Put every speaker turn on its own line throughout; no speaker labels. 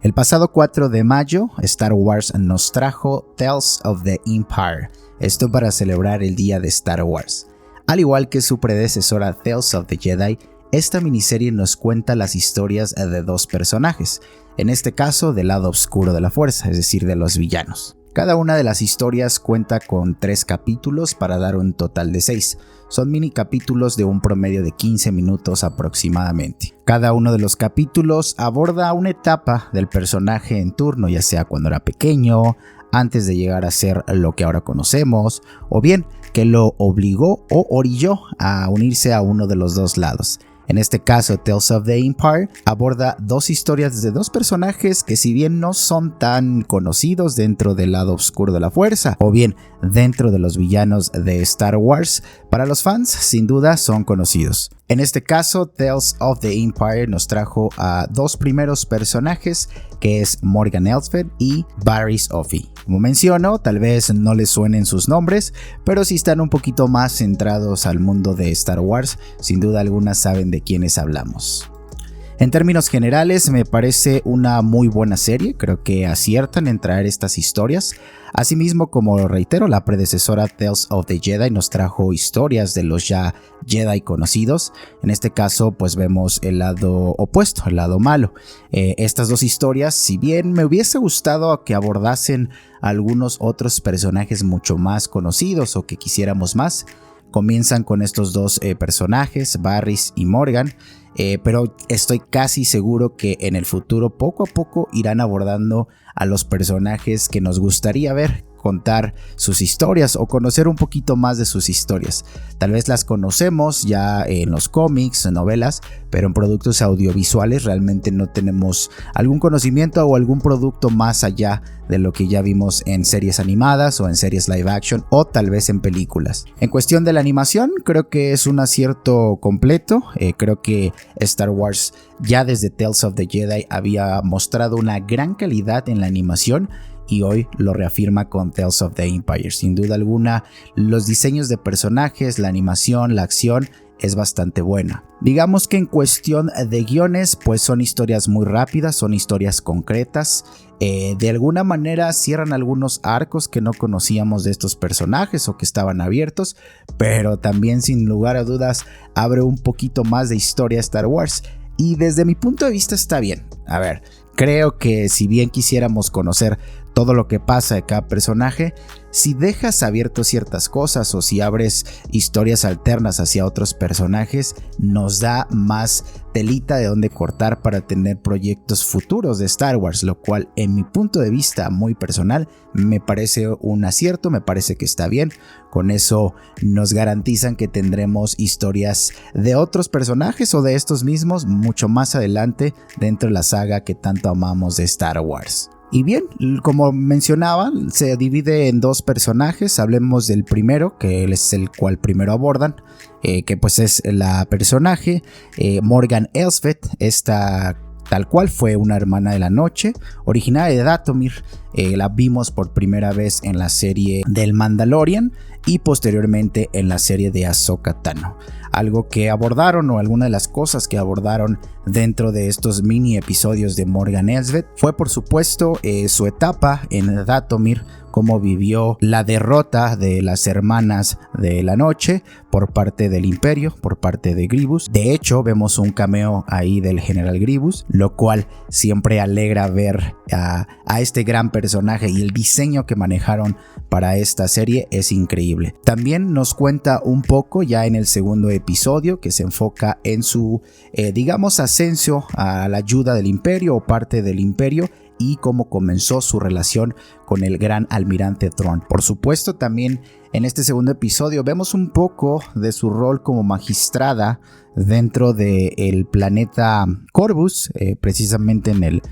El pasado 4 de mayo, Star Wars nos trajo Tales of the Empire, esto para celebrar el día de Star Wars. Al igual que su predecesora Tales of the Jedi, esta miniserie nos cuenta las historias de dos personajes, en este caso del lado oscuro de la fuerza, es decir, de los villanos. Cada una de las historias cuenta con 3 capítulos para dar un total de 6. Son mini capítulos de un promedio de 15 minutos aproximadamente. Cada uno de los capítulos aborda una etapa del personaje en turno, ya sea cuando era pequeño, antes de llegar a ser lo que ahora conocemos, o bien que lo obligó o orilló a unirse a uno de los dos lados. En este caso, Tales of the Empire aborda 2 historias de 2 personajes que, si bien no son tan conocidos dentro del lado oscuro de la fuerza o bien dentro de los villanos de Star Wars, para los fans sin duda son conocidos. En este caso, Tales of the Empire nos trajo a 2 primeros personajes, que es Morgan Elsbeth y Barriss Offee. Como menciono, tal vez no les suenen sus nombres, pero si están un poquito más centrados al mundo de Star Wars, sin duda alguna saben de quiénes hablamos. En términos generales, me parece una muy buena serie, creo que aciertan en traer estas historias. Asimismo, como lo reitero, la predecesora Tales of the Jedi nos trajo historias de los ya Jedi conocidos. En este caso, pues vemos el lado opuesto, el lado malo. Estas 2 historias, si bien me hubiese gustado que abordasen algunos otros personajes mucho más conocidos o que quisiéramos más, comienzan con estos 2 personajes, Barriss y Morgan. Pero estoy casi seguro que en el futuro poco a poco irán abordando a los personajes que nos gustaría ver contar sus historias o conocer un poquito más de sus historias. Tal vez las conocemos ya en los cómics, novelas, pero en productos audiovisuales realmente no tenemos algún conocimiento o algún producto más allá de lo que ya vimos en series animadas o en series live action o tal vez en películas. En cuestión de la animación, creo que es un acierto completo. Creo que Star Wars ya desde Tales of the Jedi había mostrado una gran calidad en la animación y hoy lo reafirma con Tales of the Empire. Sin duda alguna, los diseños de personajes, la animación, la acción es bastante buena. Digamos que en cuestión de guiones, pues son historias muy rápidas, son historias concretas. De alguna manera cierran algunos arcos que no conocíamos de estos personajes o que estaban abiertos, pero también sin lugar a dudas abre un poquito más de historia a Star Wars. Y desde mi punto de vista está bien. A ver, creo que si bien quisiéramos conocer todo lo que pasa de cada personaje, si dejas abierto ciertas cosas o si abres historias alternas hacia otros personajes, nos da más telita de donde cortar para tener proyectos futuros de Star Wars, lo cual en mi punto de vista muy personal me parece un acierto, me parece que está bien. Con eso nos garantizan que tendremos historias de otros personajes o de estos mismos mucho más adelante dentro de la saga que tanto amamos de Star Wars. Y bien, como mencionaba, se divide en 2 personajes. Hablemos del primero, que es el cual primero abordan, que pues es la personaje Morgan Elsbeth. Esta tal cual fue una hermana de la noche, originaria de Dathomir. La vimos por primera vez en la serie del Mandalorian y posteriormente en la serie de Ahsoka Tano. Algo que abordaron o alguna de las cosas que abordaron dentro de estos mini episodios de Morgan Elsbeth fue por supuesto su etapa en Dathomir, cómo vivió la derrota de las hermanas de la noche por parte del Imperio, por parte de Grievous. De hecho, vemos un cameo ahí del General Grievous, lo cual siempre alegra ver a este gran personaje, y el diseño que manejaron para esta serie es increíble. También nos cuenta un poco ya en el segundo episodio, que se enfoca en su, digamos, ascenso a la ayuda del Imperio o parte del Imperio, y cómo comenzó su relación con el gran almirante Thrawn. Por supuesto, también en este segundo episodio vemos un poco de su rol como magistrada dentro del planeta Corvus, precisamente en el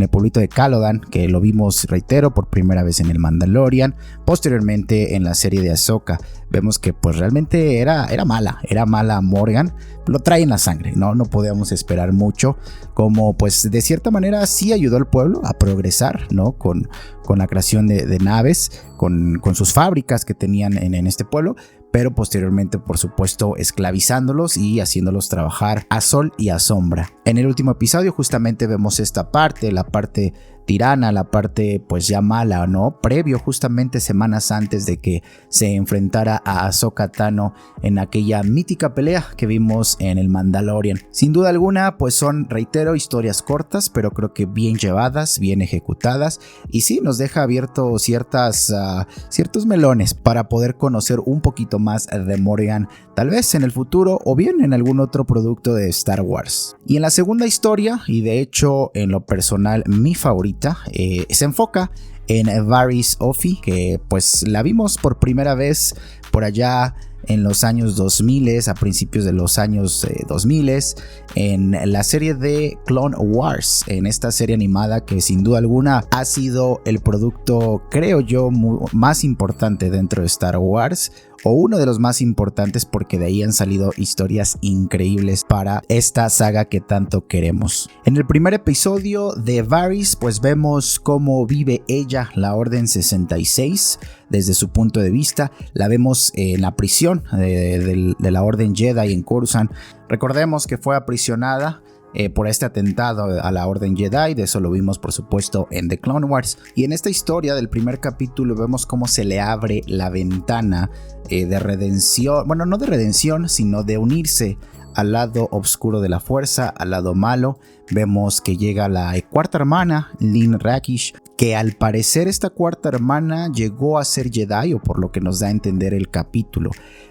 pueblito de Calodan, que lo vimos, reitero, por primera vez en el Mandalorian, posteriormente en la serie de Ahsoka. Vemos que pues realmente era mala Morgan, lo trae en la sangre, no podíamos esperar mucho, como pues de cierta manera sí ayudó al pueblo a progresar, ¿no? Con la creación de naves, con sus fábricas que tenían en este pueblo, pero posteriormente por supuesto esclavizándolos y haciéndolos trabajar a sol y a sombra. En el último episodio justamente vemos esta parte, la parte tirana, la parte pues ya mala, ¿no? Previo justamente semanas antes de que se enfrentara a Ahsoka Tano en aquella mítica pelea que vimos en el Mandalorian. Sin duda alguna pues son, reitero, historias cortas pero creo que bien llevadas, bien ejecutadas y sí nos deja abierto ciertos melones para poder conocer un poquito más de Morgan, tal vez en el futuro o bien en algún otro producto de Star Wars. Y en la segunda historia, y de hecho en lo personal mi favorita, se enfoca en Varys Offee, que pues la vimos por primera vez por allá en los años 2000, a principios de los años 2000, en la serie de Clone Wars, en esta serie animada que sin duda alguna ha sido el producto, creo yo, más importante dentro de Star Wars, o uno de los más importantes, porque de ahí han salido historias increíbles para esta saga que tanto queremos. En el primer episodio de Varys pues vemos cómo vive ella la Orden 66 desde su punto de vista. La vemos en la prisión de la Orden Jedi en Coruscant. Recordemos que fue aprisionada por este atentado a la Orden Jedi. De eso lo vimos por supuesto en The Clone Wars, y en esta historia del primer capítulo vemos cómo se le abre la ventana de redención, bueno, no de redención, sino de unirse al lado oscuro de la fuerza, al lado malo. Vemos que llega la cuarta hermana, Lynn Rakish, que al parecer esta cuarta hermana llegó a ser Jedi, o por lo que nos da a entender el capítulo,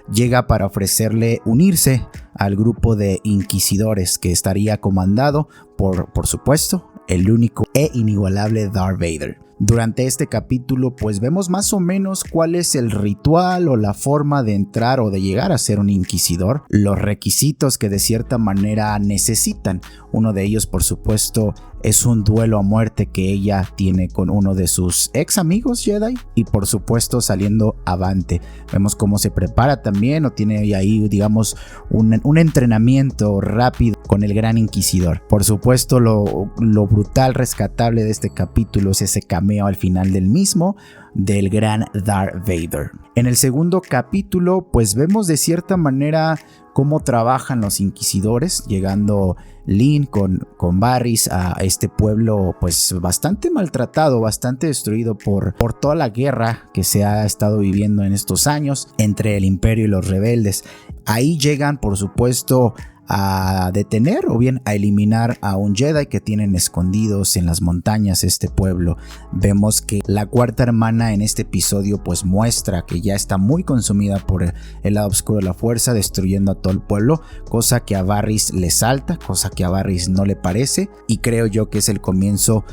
llega para ofrecerle unirse al grupo de inquisidores que estaría comandado por supuesto, el único e inigualable Darth Vader. Durante este capítulo pues vemos más o menos cuál es el ritual o la forma de entrar o de llegar a ser un inquisidor, los requisitos que de cierta manera necesitan. Uno de ellos por supuesto es un duelo a muerte que ella tiene con uno de sus ex amigos Jedi, y por supuesto saliendo avante. Vemos cómo se prepara también, o tiene ahí digamos un entrenamiento rápido con el gran inquisidor. Por supuesto lo brutal, rescatable de este capítulo es ese cameo al final del mismo del gran Darth Vader. En el segundo capítulo pues vemos de cierta manera cómo trabajan los inquisidores, llegando Lynn con Varys a este pueblo pues bastante maltratado, bastante destruido por toda la guerra que se ha estado viviendo en estos años entre el Imperio y los rebeldes. Ahí llegan por supuesto a detener o bien a eliminar a un Jedi que tienen escondidos en las montañas este pueblo. Vemos que la cuarta hermana en este episodio pues muestra que ya está muy consumida por el lado oscuro de la fuerza, destruyendo a todo el pueblo, cosa que a Varys le salta, cosa que a Varys no le parece, y creo yo que es el comienzo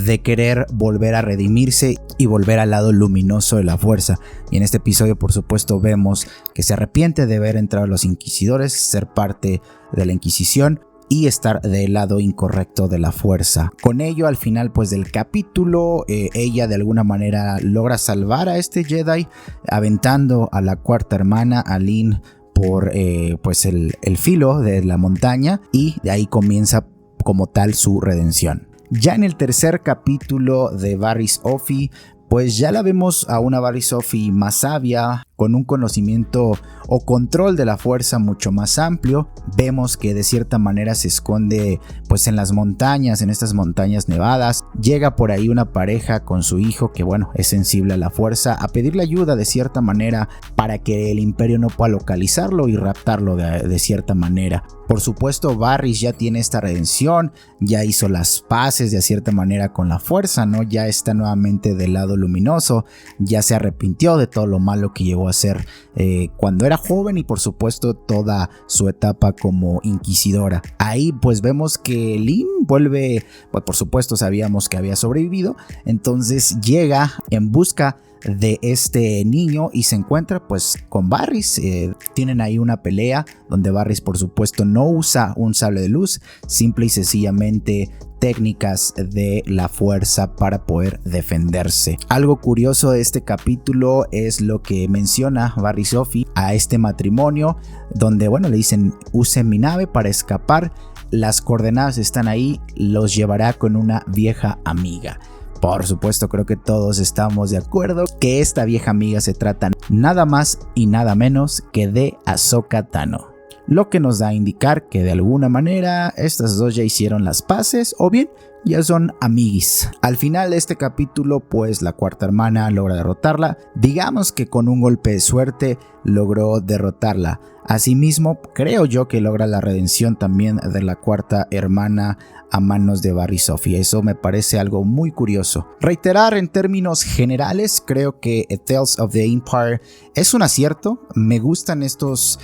de querer volver a redimirse y volver al lado luminoso de la fuerza. Y en este episodio por supuesto vemos que se arrepiente de haber entrado a los inquisidores, ser parte de la Inquisición y estar del lado incorrecto de la fuerza. Con ello al final pues del capítulo ella de alguna manera logra salvar a este Jedi, aventando a la cuarta hermana, a Lynn, por pues el filo de la montaña, y de ahí comienza como tal su redención. Ya en el tercer capítulo de Varys Offee pues ya la vemos a una Varys Offee más sabia, con un conocimiento o control de la fuerza mucho más amplio. Vemos que de cierta manera se esconde pues en las montañas, en estas montañas nevadas. Llega por ahí una pareja con su hijo que bueno es sensible a la fuerza, a pedirle ayuda de cierta manera para que el imperio no pueda localizarlo y raptarlo de cierta manera. Por supuesto Varys ya tiene esta redención, ya hizo las paces de cierta manera con la fuerza, ¿no? Ya está nuevamente del lado luminoso, ya se arrepintió de todo lo malo que llegó a hacer cuando era joven, y por supuesto toda su etapa como inquisidora. Ahí pues vemos que Lynn vuelve, pues por supuesto sabíamos que había sobrevivido, entonces llega en busca de este niño y se encuentra pues con Varys. Tienen ahí una pelea donde Varys por supuesto no usa un sable de luz, simple y sencillamente técnicas de la fuerza para poder defenderse. Algo curioso de este capítulo es lo que menciona Varys Offee a este matrimonio, donde bueno le dicen usen mi nave para escapar, las coordenadas están ahí, los llevará con una vieja amiga. Por supuesto, creo que todos estamos de acuerdo que esta vieja amiga se trata nada más y nada menos que de Ahsoka Tano, lo que nos da a indicar que de alguna manera estas dos ya hicieron las paces o bien ya son amiguis. Al final de este capítulo, pues la cuarta hermana logra derrotarla, digamos que con un golpe de suerte logró derrotarla. Asimismo, creo yo que logra la redención también de la cuarta hermana a manos de Barriss Offee. Eso me parece algo muy curioso. Reiterar en términos generales, creo que Tales of the Empire es un acierto. Me gustan estas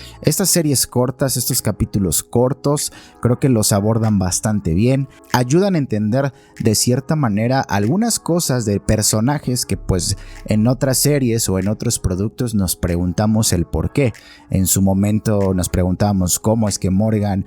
series cortas, estos capítulos cortos. Creo que los abordan bastante bien. Ayudan a entender de cierta manera algunas cosas de personajes que pues en otras series o en otros productos nos preguntamos el por qué. En su momento nos preguntábamos cómo es que Morgan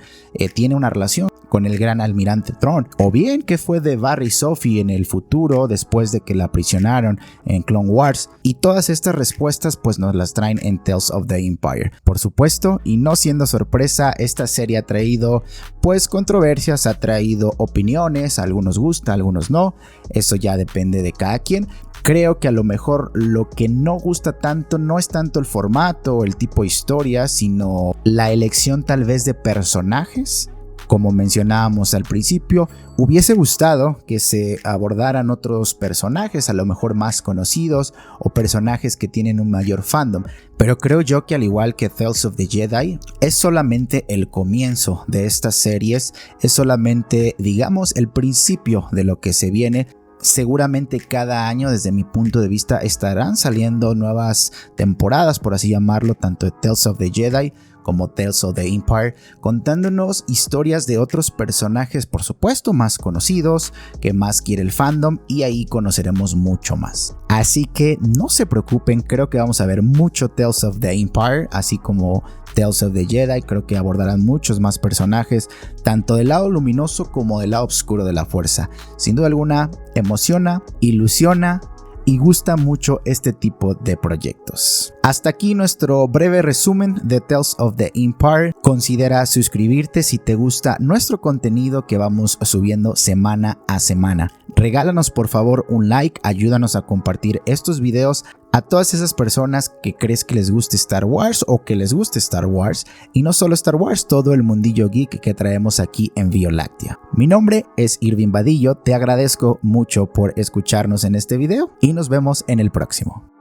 tiene una relación con el gran almirante Thrawn, o bien qué fue de Barriss Offee en el futuro después de que la aprisionaron en Clone Wars, y todas estas respuestas pues nos las traen en Tales of the Empire. Por supuesto, y no siendo sorpresa, esta serie ha traído pues controversias, ha traído opiniones, a algunos gusta, a algunos no, eso ya depende de cada quien. Creo que a lo mejor lo que no gusta tanto no es tanto el formato o el tipo de historia, sino la elección tal vez de personajes. Como mencionábamos al principio, hubiese gustado que se abordaran otros personajes, a lo mejor más conocidos o personajes que tienen un mayor fandom, pero creo yo que al igual que Tales of the Jedi, es solamente el comienzo de estas series, es solamente, digamos, el principio de lo que se viene. Seguramente cada año, desde mi punto de vista, estarán saliendo nuevas temporadas, por así llamarlo, tanto de Tales of the Jedi como Tales of the Empire, contándonos historias de otros personajes, por supuesto, más conocidos, que más quiere el fandom, y ahí conoceremos mucho más. Así que no se preocupen, creo que vamos a ver mucho Tales of the Empire, así como Tales of the Jedi. Creo que abordarán muchos más personajes, tanto del lado luminoso como del lado oscuro de la fuerza. Sin duda alguna, emociona, ilusiona y gusta mucho este tipo de proyectos. Hasta aquí nuestro breve resumen de Tales of the Empire. Considera suscribirte si te gusta nuestro contenido que vamos subiendo semana a semana. Regálanos por favor un like, ayúdanos a compartir estos videos a todas esas personas que crees que les guste Star Wars o que les guste Star Wars, y no solo Star Wars, todo el mundillo geek que traemos aquí en Vía Láctea. Mi nombre es Irving Vadillo, te agradezco mucho por escucharnos en este video y nos vemos en el próximo.